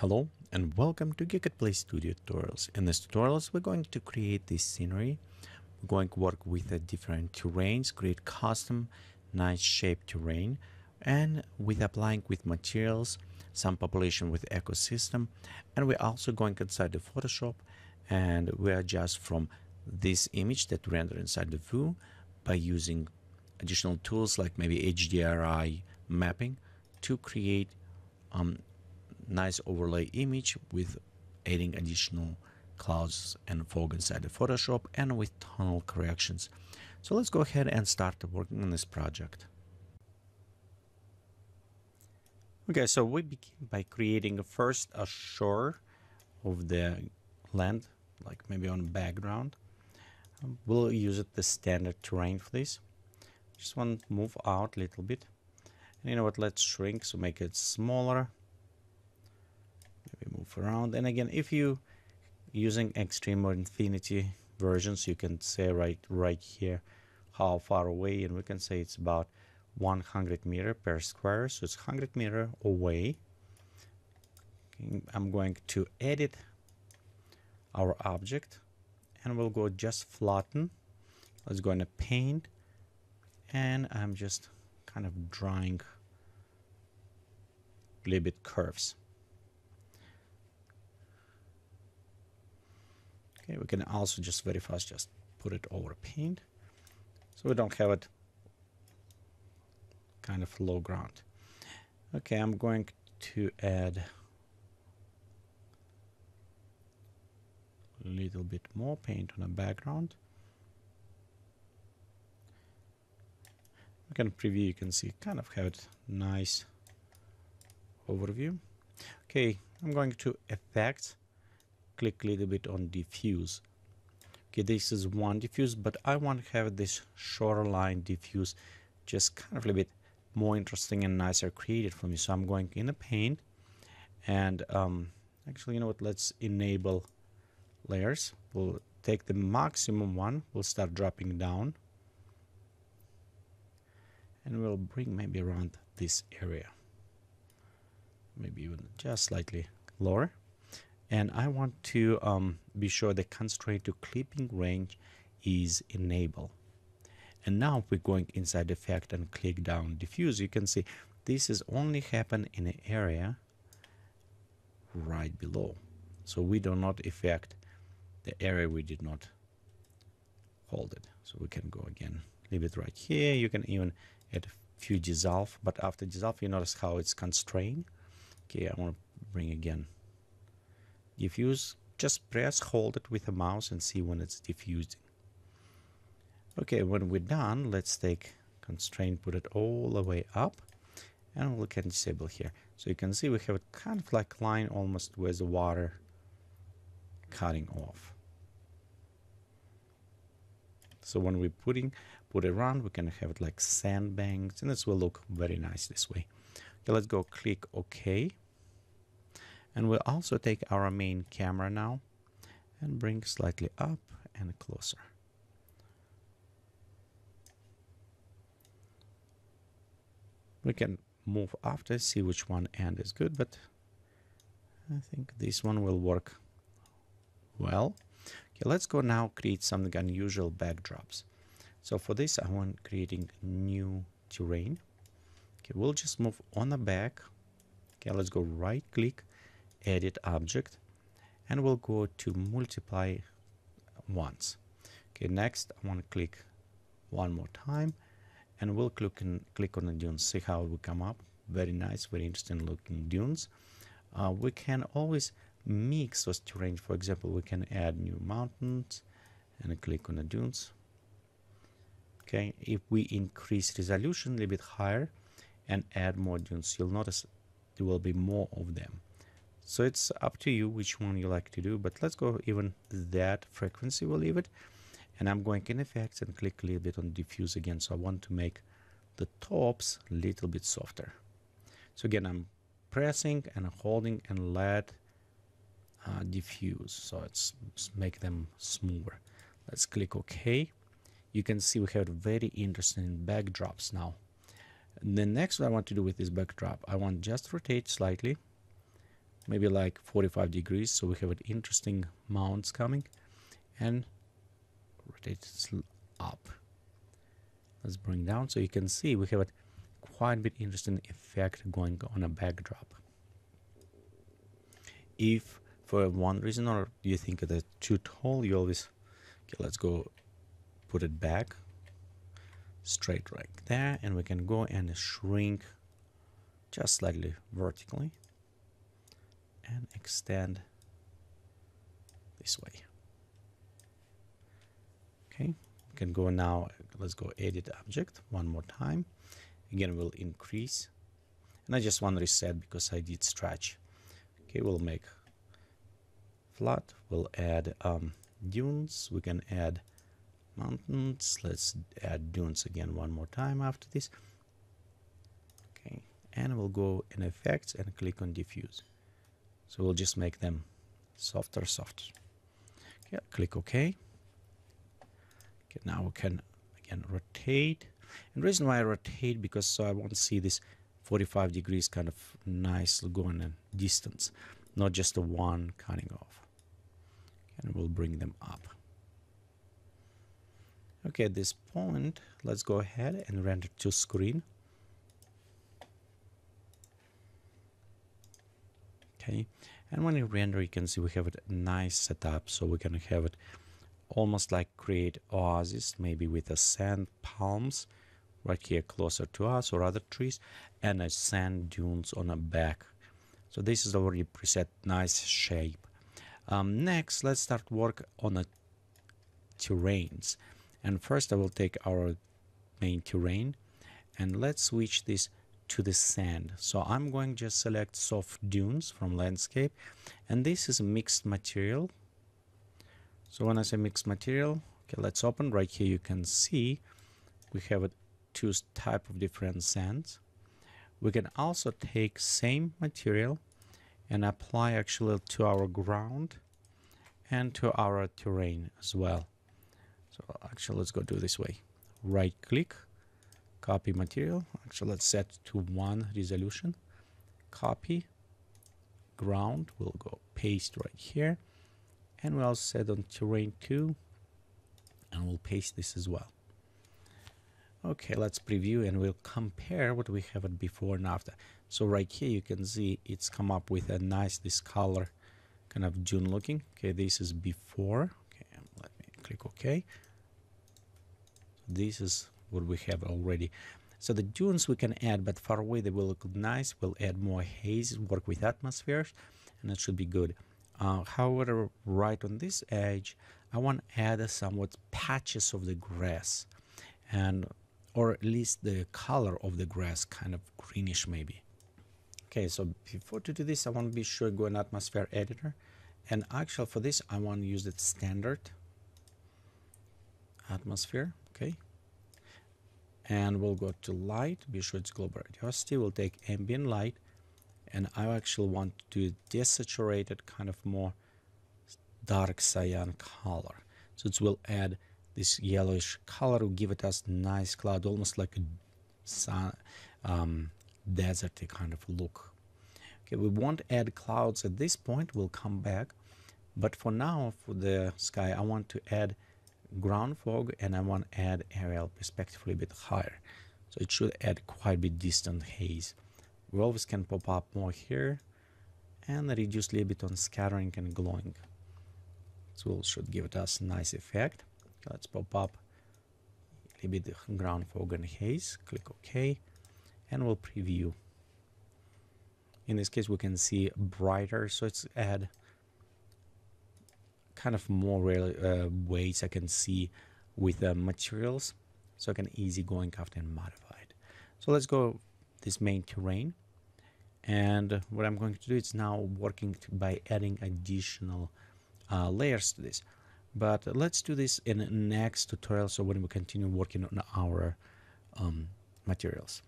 Hello and welcome to Geekatplay Studio Tutorials. In this tutorials, we're going to create this scenery. We're going to work with different terrains, create custom, nice shaped terrain, and with applying with materials, some population with ecosystem, and we're also going inside the Photoshop and we adjust from this image that render inside the view by using additional tools like maybe HDRI mapping to create nice overlay image with adding additional clouds and fog inside the Photoshop and with tonal corrections. So let's go ahead and start working on this project. Okay, so we begin by creating first a shore of the land, like maybe on background. We'll use it the standard terrain for this. Just want to move out a little bit. And you know what, let's shrink, so make it smaller. Maybe move around. And again, if you using extreme or infinity versions, you can say right here how far away, and we can say it's about 100 meter per square, so it's 100 meter away. Okay, I'm going to edit our object and we'll go just flatten. Let's go into paint, and I'm just kind of drawing a little bit curves. Okay, we can also just very fast just put it over paint so we don't have it kind of low ground. Okay, I'm going to add a little bit more paint on the background. We can preview, you can see kind of have it nice overview. Okay, I'm going to effects, click a little bit on diffuse. Okay, this is one diffuse, but I want to have this shoreline diffuse just kind of a little bit more interesting and nicer created for me. So I'm going in the paint and actually, you know what, let's enable layers. We'll take the maximum one, we'll start dropping down, and we'll bring maybe around this area, maybe even just slightly lower. And I want to be sure the constraint to clipping range is enabled. And now if we're going inside effect and click down diffuse, you can see this is only happen in an area right below. So we do not affect the area we did not hold it. So we can go again, leave it right here. You can even add a few dissolve, but after dissolve, you notice how it's constrained. Okay, I want to bring again diffuse. Just press, hold it with a mouse and see when it's diffusing. Okay, when we're done, let's take constraint, put it all the way up, and we can disable here. So you can see we have a kind of like line almost where the water cutting off. So when we're put it around, we can have it like sandbanks, and this will look very nice this way. Okay, let's go click OK. And we'll also take our main camera now and bring slightly up and closer. We can move after, see which one end is good, but I think this one will work well. Okay, let's go now create something unusual backdrops. So for this, I want creating new terrain. Okay, we'll just move on the back. Okay, let's go right click, edit object, and we'll go to multiply once. Okay, next I want to click one more time, and we'll click on the dunes. See how we come up. Very nice, very interesting looking dunes. We can always mix those terrain. For example, we can add new mountains and click on the dunes. Okay, if we increase resolution a little bit higher and add more dunes, you'll notice there will be more of them. So it's up to you which one you like to do, but let's go even that frequency, we'll leave it. And I'm going in effects and click a little bit on diffuse again. So I want to make the tops a little bit softer. So again, I'm pressing and holding and let diffuse. So it's make them smoother. Let's click OK. You can see we have very interesting backdrops now. And the next what I want to do with this backdrop, I want just rotate slightly. maybe like 45 degrees, so we have an interesting mounts coming, and rotate it up. Let's bring down so you can see we have a quite a bit interesting effect going on a backdrop. If for one reason or you think that too tall, you always, okay, let's go put it back straight right there, and we can go and shrink just slightly vertically and extend this way. Okay, we can go now, let's go edit object one more time. Again, we'll increase, and I just want to reset because I did stretch. Okay, we'll make flat, we'll add dunes, we can add mountains, let's add dunes again one more time after this. Okay, and we'll go in effects and click on diffuse. So we'll just make them softer. Okay, click OK. Okay, now we can again rotate. And the reason why I rotate, because so I want to see this 45 degrees kind of nice going in distance, not just the one cutting off. And we'll bring them up. Okay, at this point, let's go ahead and render to screen. Okay, and when you render, you can see we have a nice setup, so we can have it almost like create oasis, maybe with a sand palms right here closer to us, or other trees, and a sand dunes on a back. So this is already preset nice shape. Next, let's start work on the terrains. And first I will take our main terrain and let's switch this to the sand. So I'm going to just select soft dunes from landscape, and this is a mixed material. So when I say mixed material, okay, let's open. Right here you can see we have two type of different sands. We can also take same material and apply actually to our ground and to our terrain as well. So actually let's go do this way. Right click, copy material. Actually let's set to 1 resolution. Copy, ground, we'll go paste right here. And we'll set on terrain 2 and we'll paste this as well. Okay, let's preview and we'll compare what we have before and after. So right here you can see it's come up with a nice this color kind of dune looking. Okay, this is before. Okay, let me click OK. This is what we have already. So the dunes we can add, but far away they will look nice. We'll add more haze, work with atmospheres, and it should be good. However, right on this edge, I want to add somewhat patches of the grass, and or at least the color of the grass, kind of greenish maybe. Okay, so before to do this, I want to be sure go in atmosphere editor, and actually for this I want to use the standard atmosphere. Okay, and we'll go to light, be sure it's global radiosity. We'll take ambient light, and I actually want to do desaturated, kind of more dark cyan color. So it will add this yellowish color, will give it us nice cloud, almost like a sun, deserty kind of look. Okay, we won't add clouds at this point, we'll come back, but for now for the sky I want to add ground fog, and I want to add aerial perspective a little bit higher, so it should add quite a bit distant haze. We always can pop up more here and reduce a little bit on scattering and glowing, so it should give it us a nice effect. Okay, let's pop up a little bit of ground fog and haze, click OK, and we'll preview. In this case we can see brighter, so it's add kind of more ways I can see with materials, so I can easy going after and modify it. So let's go this main terrain, and what I'm going to do is now working by adding additional layers to this, but let's do this in the next tutorial, so when we continue working on our materials.